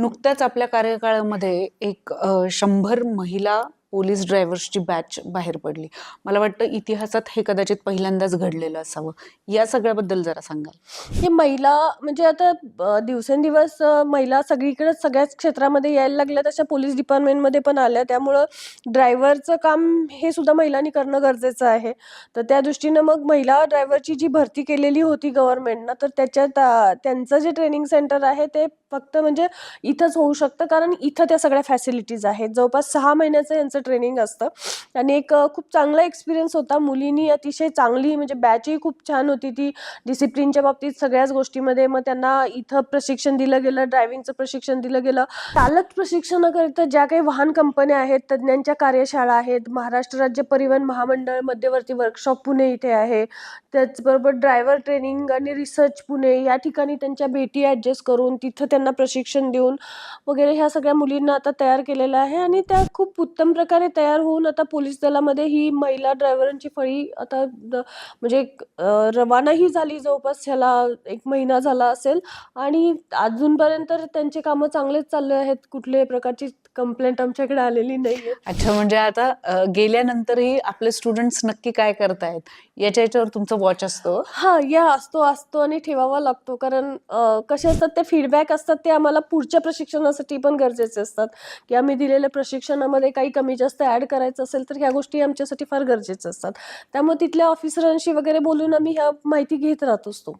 नुकत्याच आपल्या कार्यकाळामध्ये एक 100 महिला पोलीस ड्रायव्हर्सची बॅच बाहेर पडली. मला वाटतं इतिहासात हे कदाचित पहिल्यांदाच घडलेलं असावं. या सगळ्याबद्दल जरा सांगाल? हे महिला म्हणजे आता दिवसेंदिवस महिला सगळीकडे सगळ्याच क्षेत्रामध्ये यायला लागल्या, तशा पोलीस डिपार्टमेंटमध्ये पण आल्या. त्यामुळं ड्रायव्हरचं काम हे सुद्धा महिलांनी करणं गरजेचं आहे. तर त्या दृष्टीनं मग महिला ड्रायव्हरची जी भरती केलेली होती गव्हर्नमेंटनं, तर त्याच्यात त्यांचं जे ट्रेनिंग सेंटर आहे ते फक्त म्हणजे इथंच होऊ शकतं, कारण इथं त्या सगळ्या फॅसिलिटीज आहेत. जवळपास 6 महिन्याचं यांचं ट्रेनिंग असतं आणि एक खूप चांगला एक्सपिरियन्स होता. मुलींनी अतिशय चांगली म्हणजे बॅचही खूप छान होती ती. डिसिप्लिनच्या बाबतीत सगळ्याच गोष्टीमध्ये मग त्यांना इथं प्रशिक्षण दिलं गेलं, ड्रायव्हिंगचं प्रशिक्षण दिलं गेलं. चालक प्रशिक्षणाकरिता ज्या काही वाहन कंपन्या आहेत, तज्ञांच्या कार्यशाळा आहेत, महाराष्ट्र राज्य परिवहन महामंडळ मध्यवर्ती वर्कशॉप पुणे इथे आहे. त्याचबरोबर ड्रायव्हर ट्रेनिंग आणि रिसर्च पुणे या ठिकाणी त्यांच्या भेटी ॲडजस्ट करून तिथं त्यांना प्रशिक्षण देऊन वगैरे ह्या सगळ्या मुलींना आता तयार केलेलं आहे आणि त्या खूप उत्तम प्रकारे तयार होऊन आता पोलीस दलामध्ये ही महिला ड्रायव्हरांची फळी आता म्हणजे रवानाही झाली. जवळपास ह्याला 1 महिना झाला असेल आणि अजूनपर्यंत त्यांचे कामं चांगलेच चालले आहेत. कुठल्याही प्रकारची कंप्लेंट आमच्याकडे आलेली नाहीये. अच्छा, म्हणजे आता गेल्यानंतरही आपले स्टुडंट्स नक्की काय करतायत याच्यावर तुमचं वॉच असतो? या असतो आणि ठेवावा लागतो. कारण कसे असतात ते फीडबॅक असतात, ते आम्हाला पुढच्या प्रशिक्षणासाठी पण गरजेचे असतात, की आम्ही दिलेल्या प्रशिक्षणामध्ये काही कमी जास्त ॲड करायचं असेल तर ह्या गोष्टी आमच्यासाठी फार गरजेच्या असतात. त्यामुळे तिथल्या ऑफिसरांशी वगैरे बोलून आम्ही ह्या माहिती घेत राहत असतो.